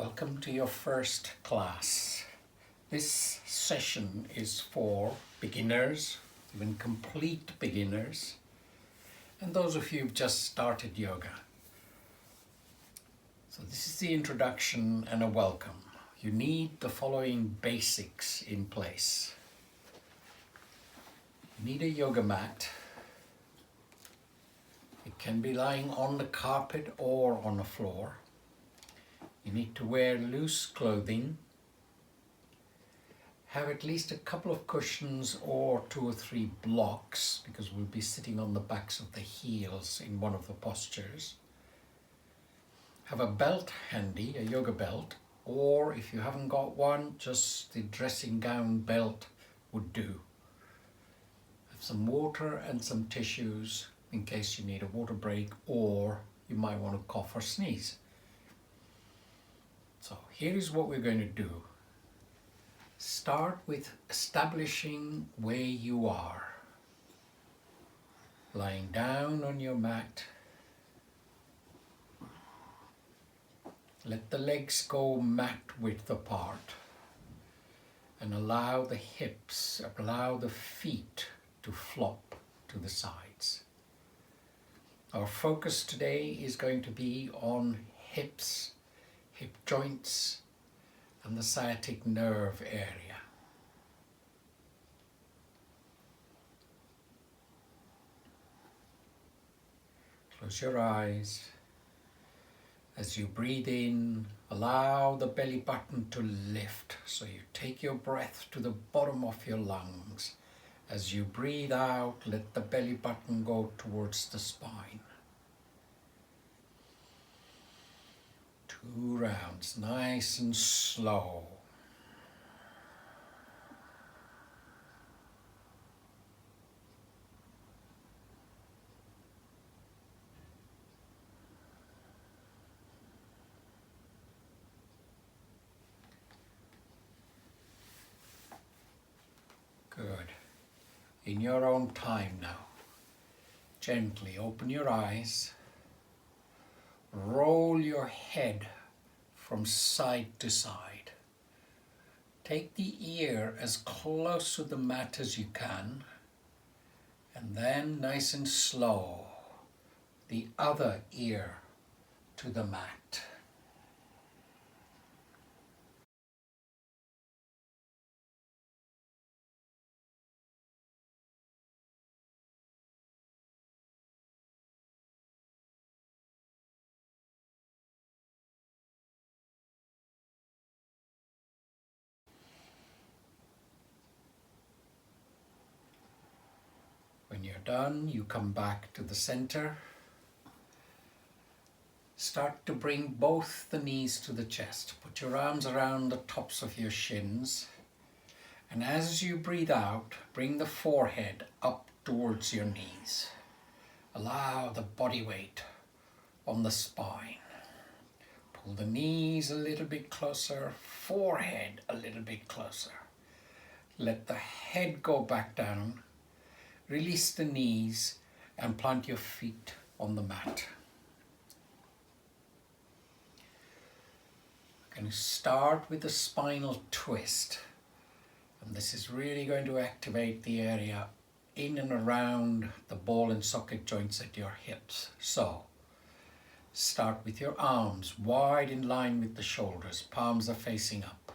Welcome to your first class. This session is for beginners, even complete beginners, and those of you who've just started yoga. So this is the introduction and a welcome. You need the following basics in place. You need a yoga mat. It can be lying on the carpet or on the floor. You need to wear loose clothing. Have at least a couple of cushions or 2 or 3 blocks, because we'll be sitting on the backs of the heels in one of the postures. Have a belt handy, a yoga belt, or if you haven't got one, just the dressing gown belt would do. Have some water and some tissues in case you need a water break or you might want to cough or sneeze. So here is what we're going to do. Start with establishing where you are. Lying down on your mat. Let the legs go mat width apart and allow the hips, allow the feet to flop to the sides. Our focus today is going to be on hips, hip joints, and the sciatic nerve area. Close your eyes. As you breathe in, allow the belly button to lift. So you take your breath to the bottom of your lungs. As you breathe out, let the belly button go towards the spine. 2 rounds, nice and slow. Good. In your own time now, gently open your eyes. Roll your head from side to side. Take the ear as close to the mat as you can, and then nice and slow, the other ear to the mat. When you're done, you come back to the center. Start to bring both the knees to the chest. Put your arms around the tops of your shins. And as you breathe out, bring the forehead up towards your knees. Allow the body weight on the spine. Pull the knees a little bit closer, forehead a little bit closer. Let the head go back down. Release the knees and plant your feet on the mat. I'm going to start with the spinal twist. And this is really going to activate the area in and around the ball and socket joints at your hips. So, start with your arms wide in line with the shoulders. Palms are facing up.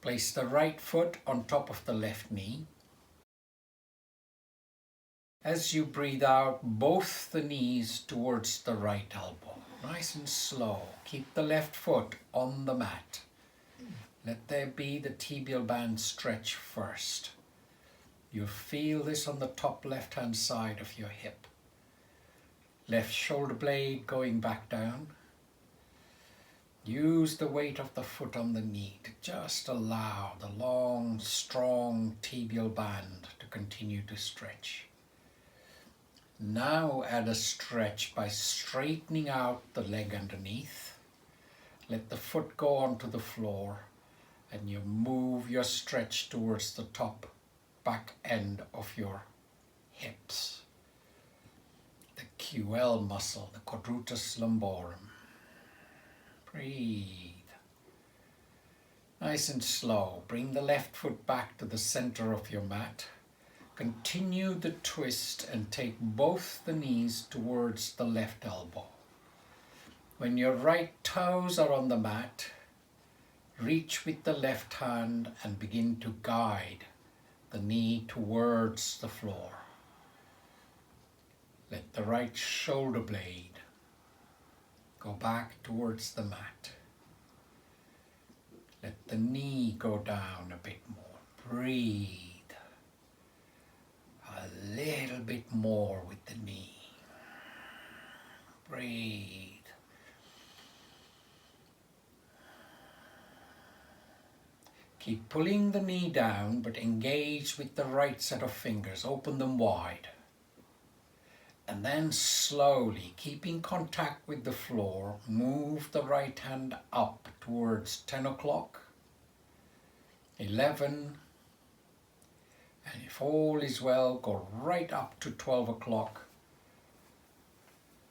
Place the right foot on top of the left knee. As you breathe out, both the knees towards the right elbow. Nice and slow. Keep the left foot on the mat. Let there be the tibial band stretch first. You'll feel this on the top left-hand side of your hip. Left shoulder blade going back down. Use the weight of the foot on the knee to just allow the long, strong tibial band to continue to stretch. Now add a stretch by straightening out the leg underneath. Let the foot go onto the floor and you move your stretch towards the top back end of your hips. The QL muscle, the quadratus lumborum. Breathe. Nice and slow. Bring the left foot back to the center of your mat. Continue the twist and take both the knees towards the left elbow. When your right toes are on the mat, reach with the left hand and begin to guide the knee towards the floor. Let the right shoulder blade go back towards the mat. Let the knee go down a bit more. Breathe. A little bit more with the knee. Breathe. Keep pulling the knee down, but engage with the right set of fingers. Open them wide. And then slowly, keeping contact with the floor, move the right hand up towards 10 o'clock, 11, and if all is well, go right up to 12 o'clock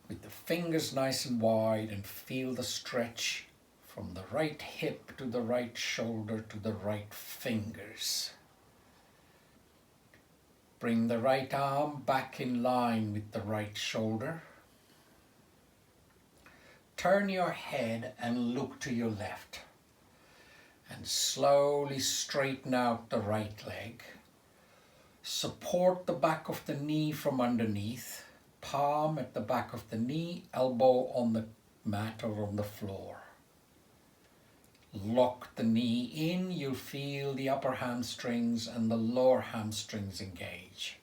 with the fingers nice and wide, and feel the stretch from the right hip to the right shoulder to the right fingers. Bring the right arm back in line with the right shoulder. Turn your head and look to your left. And slowly straighten out the right leg. Support the back of the knee from underneath. Palm at the back of the knee, elbow on the mat or on the floor. Lock the knee in, you'll feel the upper hamstrings and the lower hamstrings engage.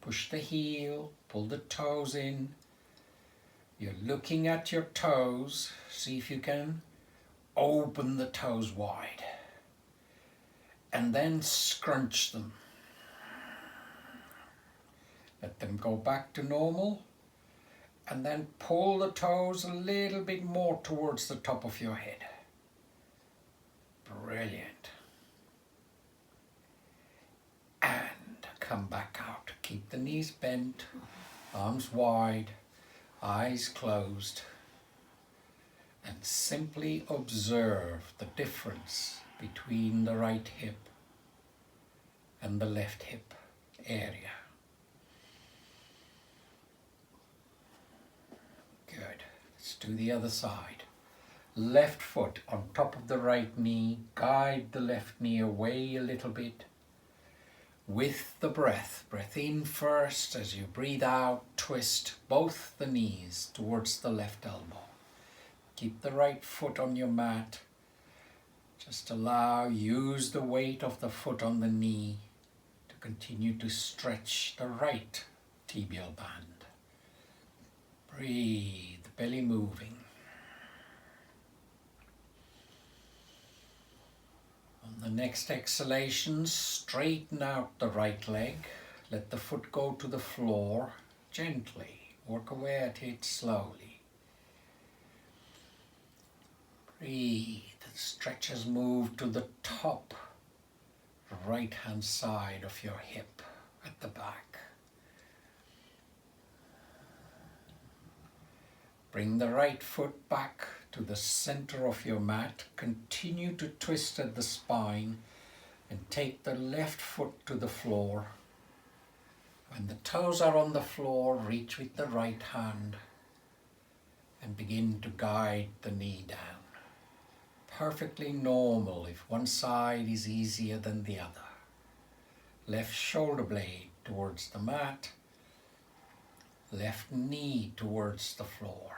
Push the heel, pull the toes in. You're looking at your toes. See if you can open the toes wide. And then scrunch them. Let them go back to normal. And then pull the toes a little bit more towards the top of your head. Brilliant. And come back out. Keep the knees bent, arms wide, eyes closed, and simply observe the difference between the right hip and the left hip area. Good. Let's do the other side. Left foot on top of the right knee. Guide the left knee away a little bit. With the breath. Breath in first. As you breathe out, twist both the knees towards the left elbow. Keep the right foot on your mat. Just use the weight of the foot on the knee to continue to stretch the right tibial band. Breathe, belly moving. On the next exhalation, straighten out the right leg. Let the foot go to the floor gently. Work away at it slowly. Breathe. The stretch has moved to the top right hand side of your hip at the back. Bring the right foot back to the center of your mat. Continue to twist at the spine and take the left foot to the floor. When the toes are on the floor, reach with the right hand and begin to guide the knee down. Perfectly normal if one side is easier than the other. Left shoulder blade towards the mat, left knee towards the floor.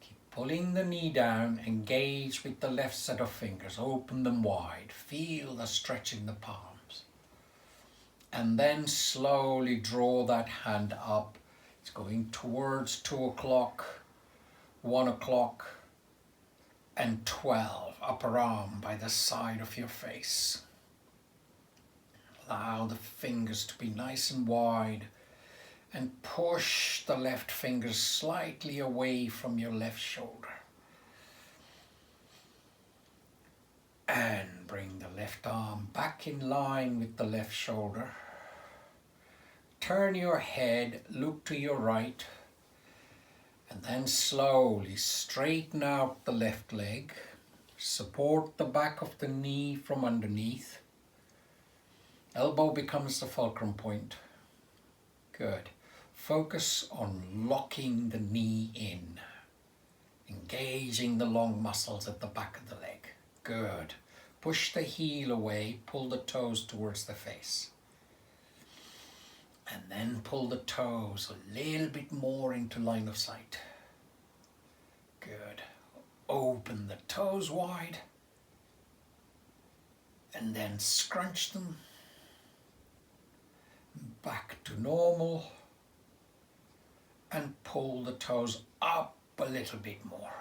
Keep pulling the knee down, engage with the left set of fingers, open them wide, feel the stretch in the palms. And then slowly draw that hand up. It's going towards 2 o'clock, 1 o'clock, and 12, upper arm by the side of your face. Allow the fingers to be nice and wide and push the left fingers slightly away from your left shoulder. And bring the left arm back in line with the left shoulder. Turn your head, look to your right, And then slowly straighten out the left leg. Support the back of the knee from underneath. Elbow becomes the fulcrum point. Good. Focus on locking the knee in. Engaging the long muscles at the back of the leg. Good. Push the heel away, pull the toes towards the face. And then pull the toes a little bit more into line of sight. Good. Open the toes wide. And then scrunch them. Back to normal. And pull the toes up a little bit more.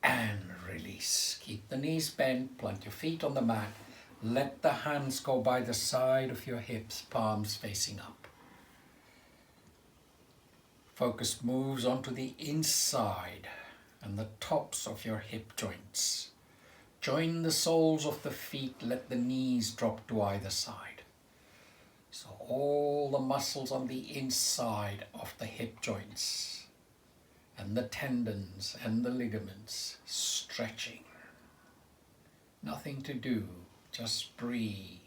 And release. Keep the knees bent, plant your feet on the mat. Let the hands go by the side of your hips, palms facing up. Focus moves onto the inside and the tops of your hip joints. Join the soles of the feet, let the knees drop to either side. So all the muscles on the inside of the hip joints and the tendons and the ligaments stretching. Nothing to do, just breathe.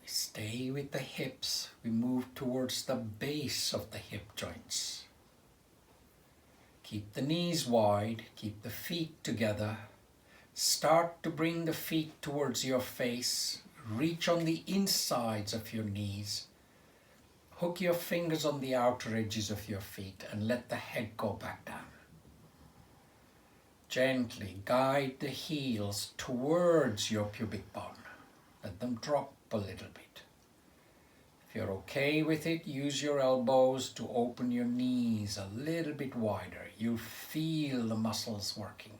We stay with the hips, we move towards the base of the hip joints. Keep the knees wide, keep the feet together. Start to bring the feet towards your face. Reach on the insides of your knees. Hook your fingers on the outer edges of your feet and let the head go back down. Gently guide the heels towards your pubic bone. Let them drop a little bit. If you're okay with it, use your elbows to open your knees a little bit wider. You'll feel the muscles working.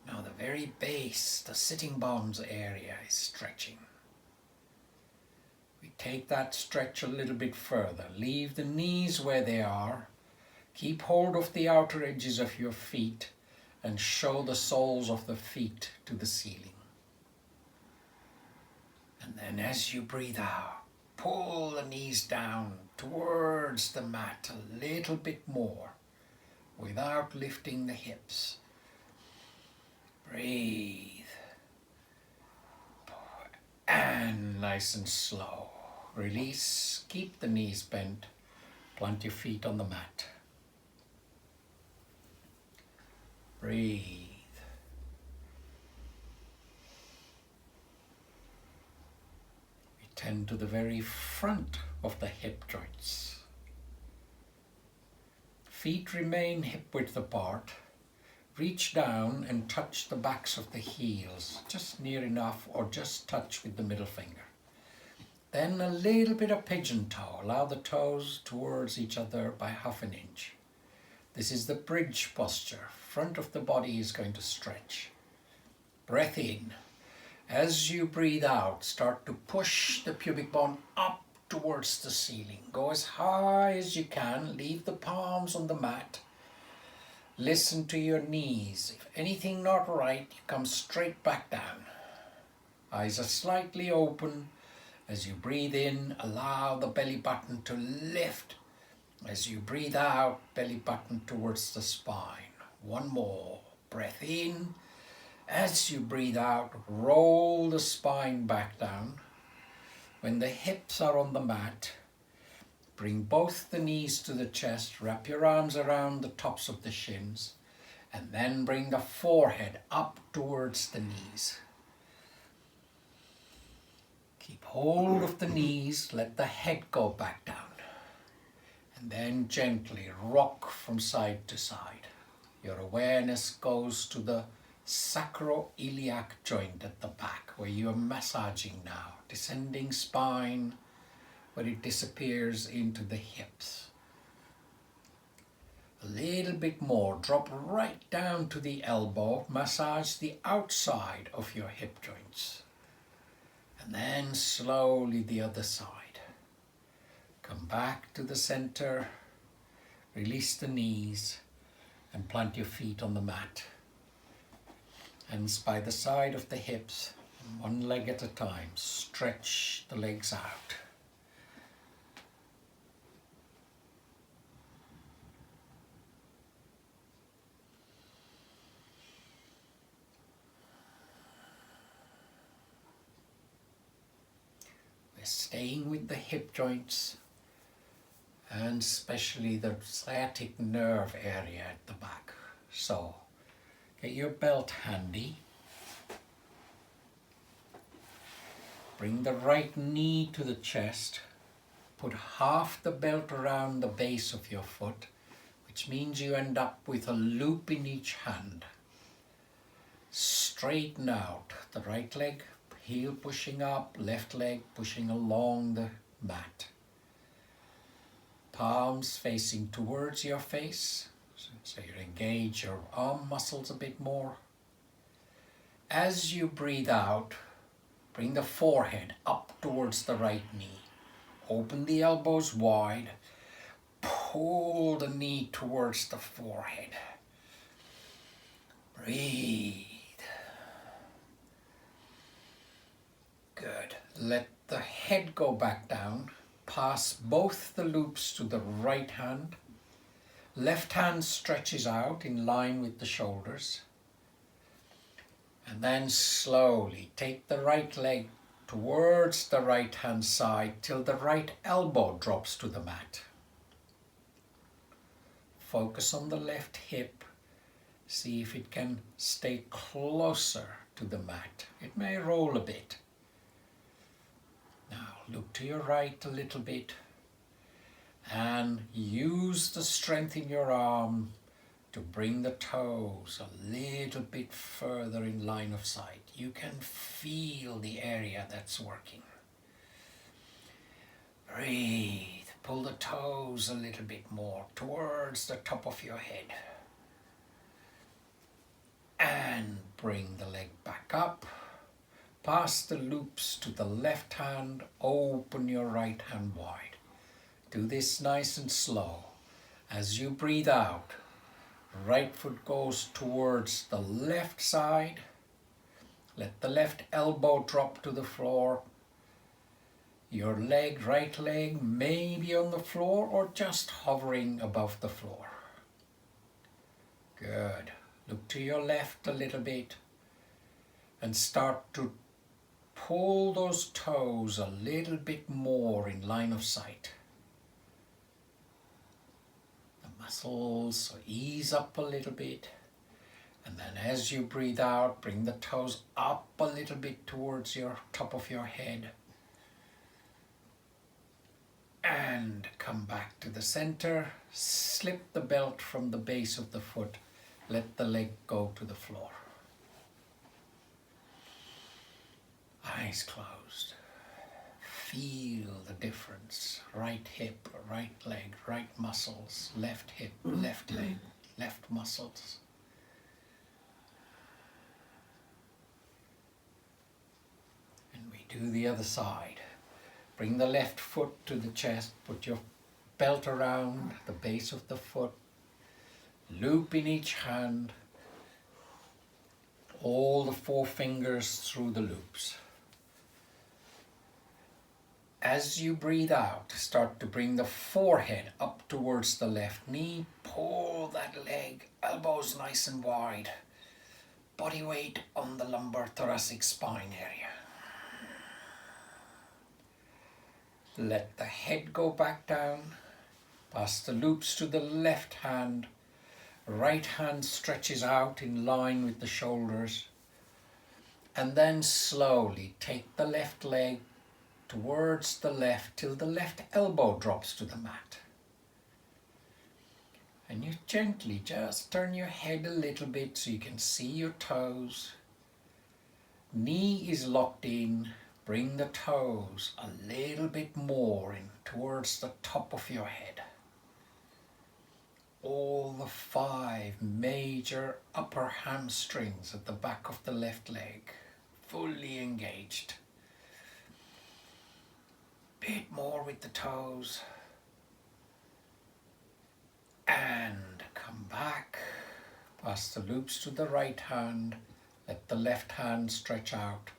Now the very base, the sitting bones area is stretching. We take that stretch a little bit further. Leave the knees where they are. Keep hold of the outer edges of your feet and show the soles of the feet to the ceiling. And then as you breathe out, pull the knees down towards the mat a little bit more without lifting the hips. Breathe. And nice and slow. Release. Keep the knees bent. Plant your feet on the mat. Breathe. We tend to the very front of the hip joints. Feet remain hip width apart. Reach down and touch the backs of the heels, just near enough, or just touch with the middle finger. Then a little bit of pigeon toe. Allow the toes towards each other by ½ inch. This is the bridge posture. Front of the body is going to stretch. Breath in. As you breathe out, start to push the pubic bone up towards the ceiling. Go as high as you can. Leave the palms on the mat. Listen to your knees. If anything not right, you come straight back down. Eyes are slightly open. As you breathe in, allow the belly button to lift. As you breathe out, belly button towards the spine. One more. Breath in. As you breathe out, roll the spine back down. When the hips are on the mat, bring both the knees to the chest, wrap your arms around the tops of the shins, and then bring the forehead up towards the knees. Keep hold of the knees, let the head go back down, and then gently rock from side to side. Your awareness goes to the sacroiliac joint at the back, where you are massaging now, descending spine, where it disappears into the hips. A little bit more, drop right down to the elbow, massage the outside of your hip joints. And then slowly the other side. Come back to the center, release the knees, and plant your feet on the mat. Hands by the side of the hips, one leg at a time. Stretch the legs out. We're staying with the hip joints and especially the sciatic nerve area at the back. So get your belt handy. Bring the right knee to the chest. Put half the belt around the base of your foot, which means you end up with a loop in each hand. Straighten out the right leg, heel pushing up, left leg pushing along the mat. Palms facing towards your face, so you engage your arm muscles a bit more. As you breathe out, bring the forehead up towards the right knee. Open the elbows wide. Pull the knee towards the forehead. Breathe. Good. Let the head go back down. Pass both the loops to the right hand. Left hand stretches out in line with the shoulders. And then slowly take the right leg towards the right hand side till the right elbow drops to the mat. Focus on the left hip. See if it can stay closer to the mat. It may roll a bit. Now look to your right a little bit and use the strength in your arm to bring the toes a little bit further in line of sight. You can feel the area that's working. Breathe. Pull the toes a little bit more towards the top of your head. And bring the leg back up. Pass the loops to the left hand. Open your right hand wide. Do this nice and slow. As you breathe out, right foot goes towards the left side. Let the left elbow drop to the floor. Your leg, right leg, may be on the floor or just hovering above the floor. Good. Look to your left a little bit and start to pull those toes a little bit more in line of sight. Muscles, so ease up a little bit, and then as you breathe out, bring the toes up a little bit towards your top of your head and come back to the center. Slip the belt from the base of the foot. Let the leg go to the floor. Eyes closed. Feel the difference. Right hip, right leg, right muscles, left hip, left leg, left muscles. And we do the other side. Bring the left foot to the chest, put your belt around the base of the foot, loop in each hand, all the 4 fingers through the loops. As you breathe out, start to bring the forehead up towards the left knee. Pull that leg, elbows nice and wide. Body weight on the lumbar thoracic spine area. Let the head go back down. Pass the loops to the left hand. Right hand stretches out in line with the shoulders. And then slowly take the left leg towards the left till the left elbow drops to the mat. And you gently just turn your head a little bit so you can see your toes. Knee is locked in. Bring the toes a little bit more in towards the top of your head. All the 5 major upper hamstrings at the back of the left leg fully engaged. Bit more with the toes. And come back. Pass the loops to the right hand. Let the left hand stretch out.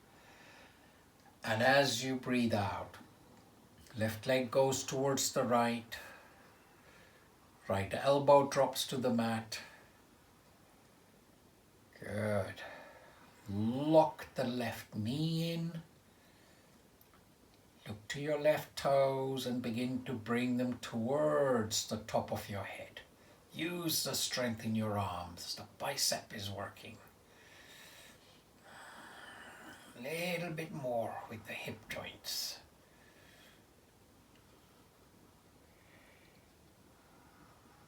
And as you breathe out, left leg goes towards the right. Right elbow drops to the mat. Good. Lock the left knee in. Look to your left toes and begin to bring them towards the top of your head. Use the strength in your arms. The bicep is working. A little bit more with the hip joints.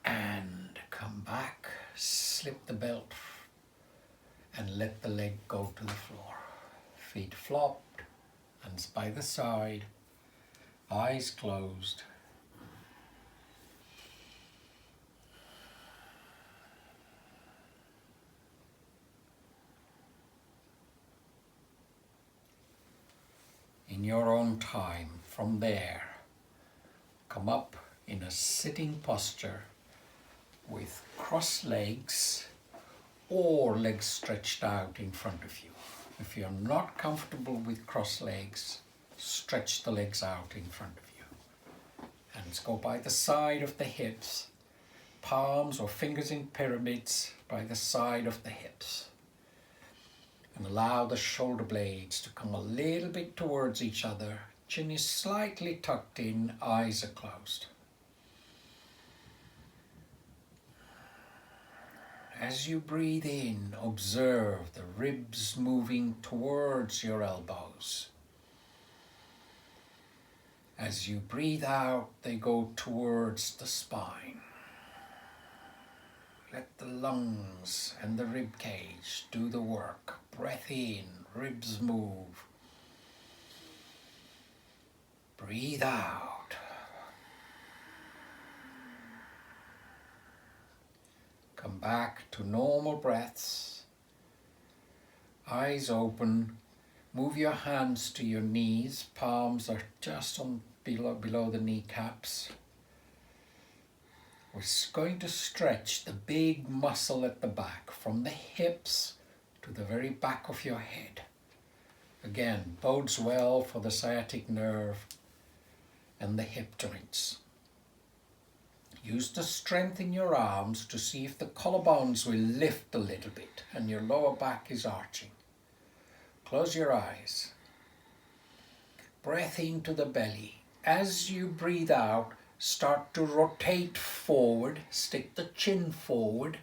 And come back, slip the belt and let the leg go to the floor. Feet flopped, hands by the side, eyes closed. In your own time, from there, come up in a sitting posture with crossed legs or legs stretched out in front of you. If you're not comfortable with crossed legs, stretch the legs out in front of you. Hands go by the side of the hips, palms or fingers in pyramids by the side of the hips. And allow the shoulder blades to come a little bit towards each other. Chin is slightly tucked in, eyes are closed. As you breathe in, observe the ribs moving towards your elbows. As you breathe out, they go towards the spine. Let the lungs and the rib cage do the work. Breath in, ribs move. Breathe out. Come back to normal breaths. Eyes open. Move your hands to your knees. Palms are just below the kneecaps. We're going to stretch the big muscle at the back from the hips to the very back of your head. Again, bodes well for the sciatic nerve and the hip joints. Use the strength in your arms to see if the collarbones will lift a little bit and your lower back is arching. Close your eyes. Breath into the belly. As you breathe out, start to rotate forward, stick the chin forward,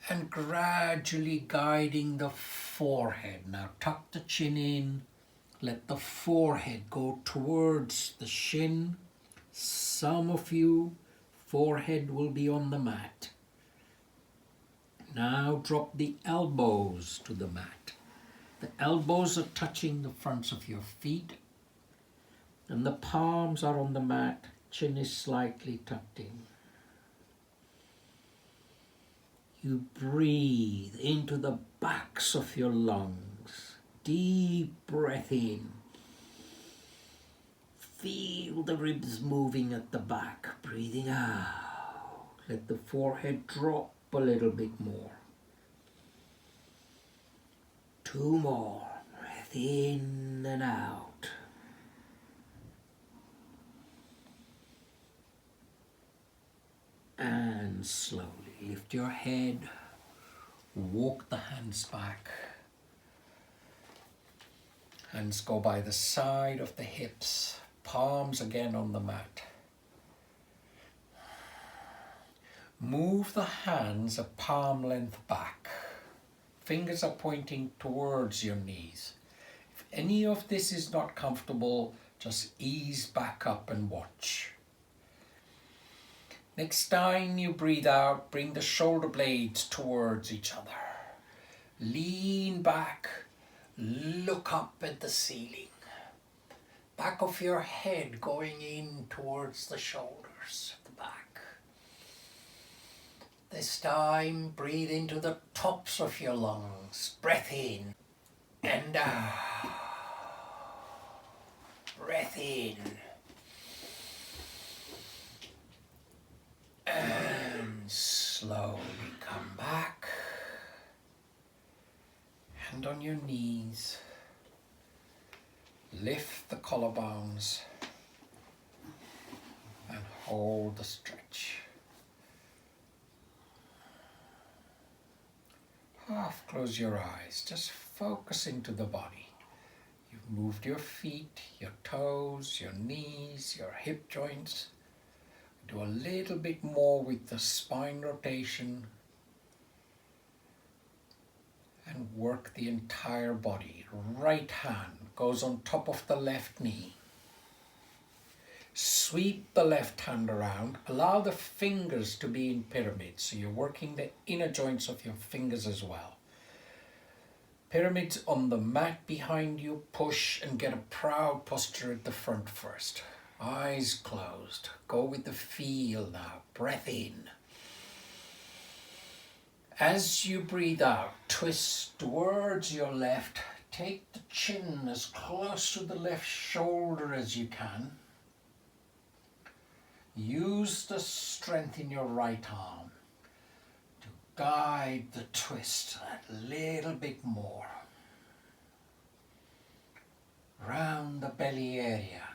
and gradually guiding the forehead. Now tuck the chin in, let the forehead go towards the shin. Some of you, forehead will be on the mat. Now drop the elbows to the mat. The elbows are touching the fronts of your feet, and the palms are on the mat. Chin is slightly tucked in. You breathe into the backs of your lungs. Deep breath in. Feel the ribs moving at the back. Breathing out. Let the forehead drop a little bit more. 2 more. Breath in and out. And slowly lift your head, walk the hands back. Hands go by the side of the hips, palms again on the mat. Move the hands a palm length back. Fingers are pointing towards your knees. If any of this is not comfortable, just ease back up and watch. Next time you breathe out, bring the shoulder blades towards each other. Lean back, look up at the ceiling. Back of your head going in towards the shoulders at the back. This time, breathe into the tops of your lungs. Breath in and out. Breath in. And slowly come back. Hand on your knees. Lift the collarbones and hold the stretch. Half close your eyes, just focus into the body. You've moved your feet, your toes, your knees, your hip joints. Do a little bit more with the spine rotation and work the entire body. Right hand goes on top of the left knee. Sweep the left hand around. Allow the fingers to be in pyramids, so you're working the inner joints of your fingers as well. Pyramids on the mat behind you. Push and get a proud posture at the front first. Eyes closed. Go with the feel now. Breath in. As you breathe out, twist towards your left. Take the chin as close to the left shoulder as you can. Use the strength in your right arm to guide the twist a little bit more. Round the belly area,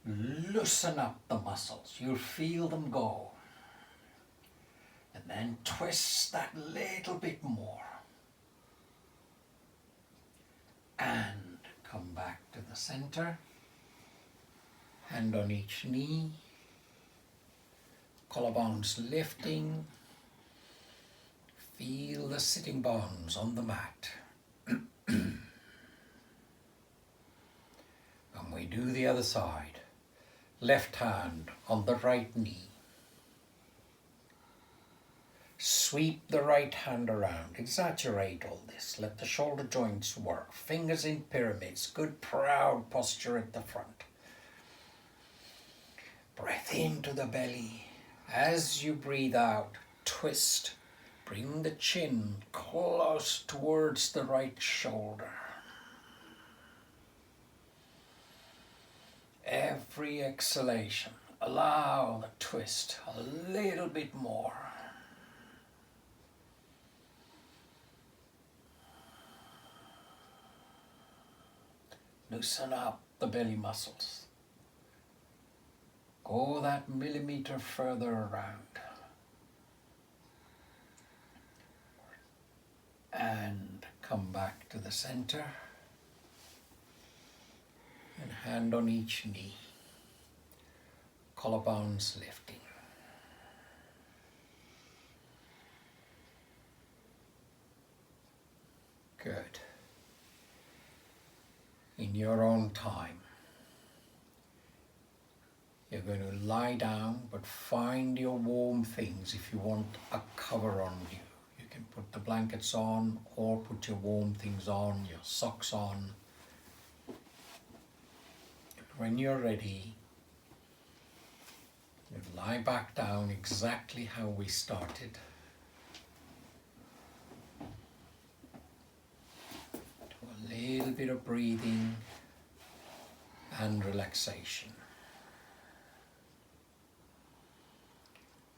loosen up the muscles. You'll feel them go. And then twist that little bit more. And come back to the center. Hand on each knee. Collarbones lifting. Feel the sitting bones on the mat. And we do the other side. Left hand on the right knee. Sweep the right hand around. Exaggerate all this. Let the shoulder joints work. Fingers in pyramids. Good proud posture at the front. Breath into the belly. As you breathe out, twist. Bring the chin close towards the right shoulder. Every exhalation, allow the twist a little bit more. Loosen up the belly muscles. Go that millimeter further around. And come back to the center. And hand on each knee. Collarbones lifting. Good. In your own time, you're going to lie down, but find your warm things if you want a cover on you. You can put the blankets on or put your warm things on, your socks on. When you're ready, you lie back down exactly how we started. Do a little bit of breathing and relaxation.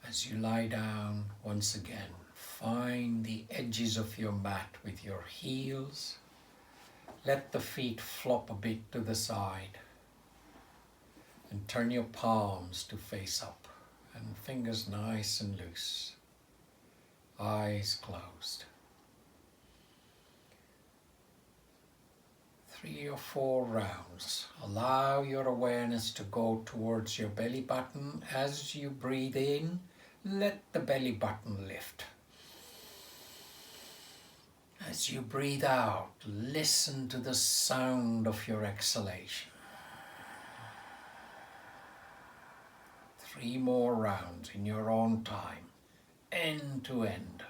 As you lie down, once again, find the edges of your mat with your heels. Let the feet flop a bit to the side. And turn your palms to face up and fingers nice and loose. Eyes closed. 3 or 4 rounds. Allow your awareness to go towards your belly button. As you breathe in, let the belly button lift. As you breathe out, listen to the sound of your exhalation. 3 more rounds in your own time, end to end.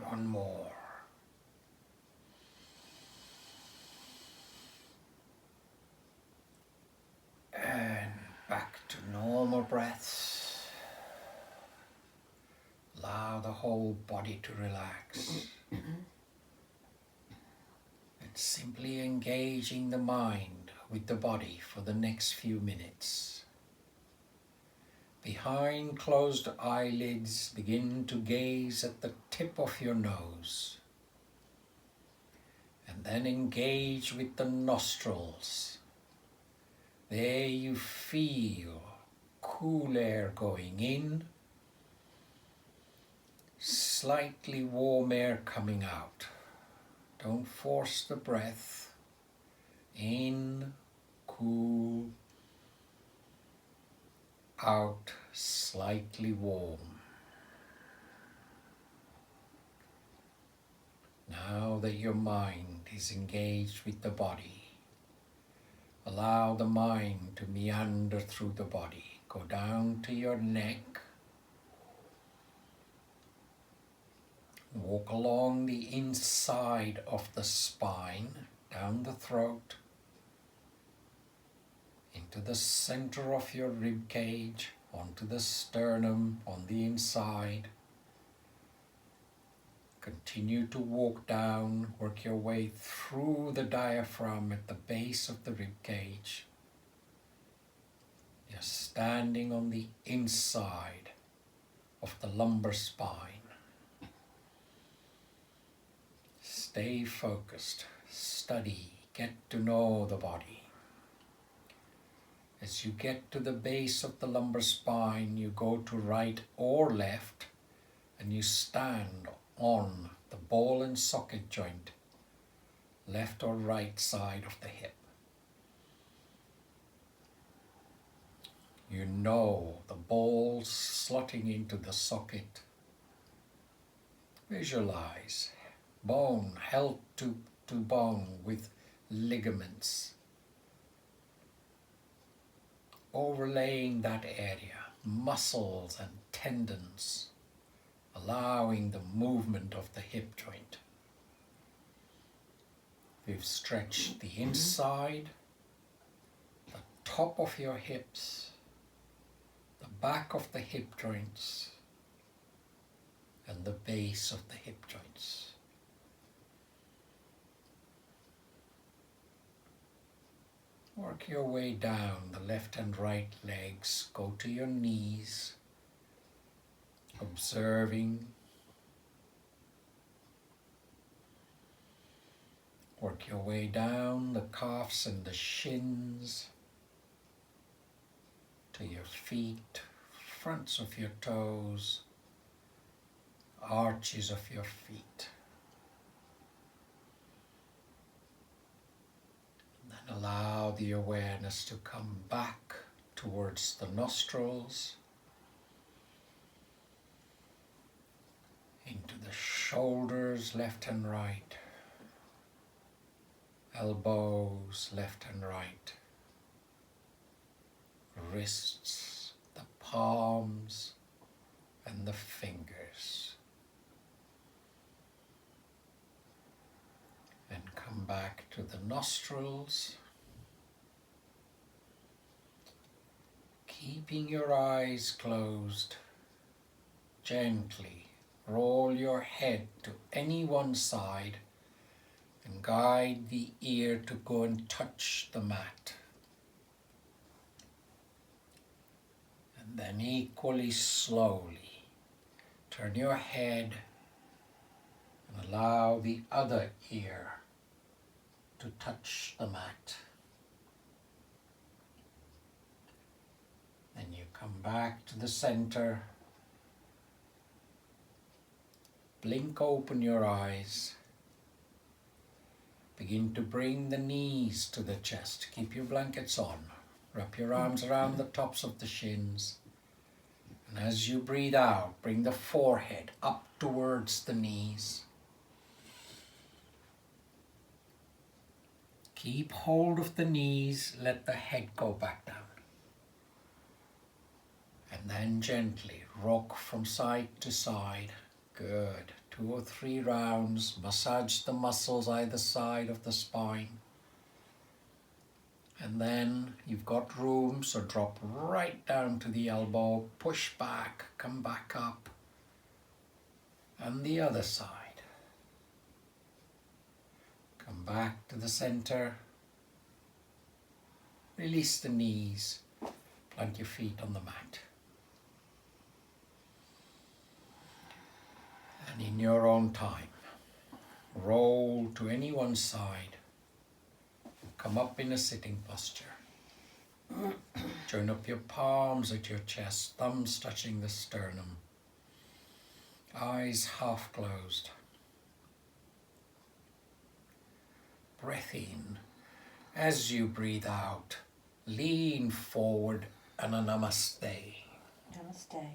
One more. Back to normal breaths. Allow allow the whole body to relax. And simply engaging the mind with the body for the next few minutes. Behind closed eyelids, begin to gaze at the tip of your nose. And then engage with the nostrils. There you feel cool air going in, slightly warm air coming out. Don't force the breath. In, cool, out, slightly warm. Now that your mind is engaged with the body, allow the mind to meander through the body. Go down to your neck. Walk along the inside of the spine, down the throat, into the center of your rib cage, onto the sternum on the inside. Continue to walk down, work your way through the diaphragm at the base of the rib cage. You're standing on the inside of the lumbar spine. Stay focused, study, get to know the body. As you get to the base of the lumbar spine, you go to right or left, and you stand on the ball and socket joint, left or right side of the hip. You know the ball slotting into the socket. Visualize bone held to bone with ligaments, overlaying that area, muscles and tendons, allowing the movement of the hip joint. We've stretched the inside, the top of your hips, the back of the hip joints, and the base of the hip joints. Work your way down the left and right legs. Go to your knees, observing. Work your way down the calves and the shins to your feet, fronts of your toes, arches of your feet. Then allow the awareness to come back towards the nostrils, into the shoulders, left and right, elbows, left and right, wrists, the palms, and the fingers. And come back to the nostrils, keeping your eyes closed. Gently roll your head to any one side and guide the ear to go and touch the mat. And then equally slowly turn your head and allow the other ear to touch the mat. Then you come back to the center. Blink open your eyes. Begin to bring the knees to the chest. Keep your blankets on. Wrap your arms around the tops of the shins. And as you breathe out, bring the forehead up towards the knees. Keep hold of the knees, let the head go back down. And then gently rock from side to side. Good. 2 or 3 rounds. Massage the muscles either side of the spine. And then you've got room, so drop right down to the elbow, push back, come back up. And the other side. Come back to the center. Release the knees. Plant your feet on the mat. And in your own time, roll to any one side. Come up in a sitting posture. Join up your palms at your chest, thumbs touching the sternum. Eyes half closed. Breath in. As you breathe out, lean forward and a namaste. Namaste.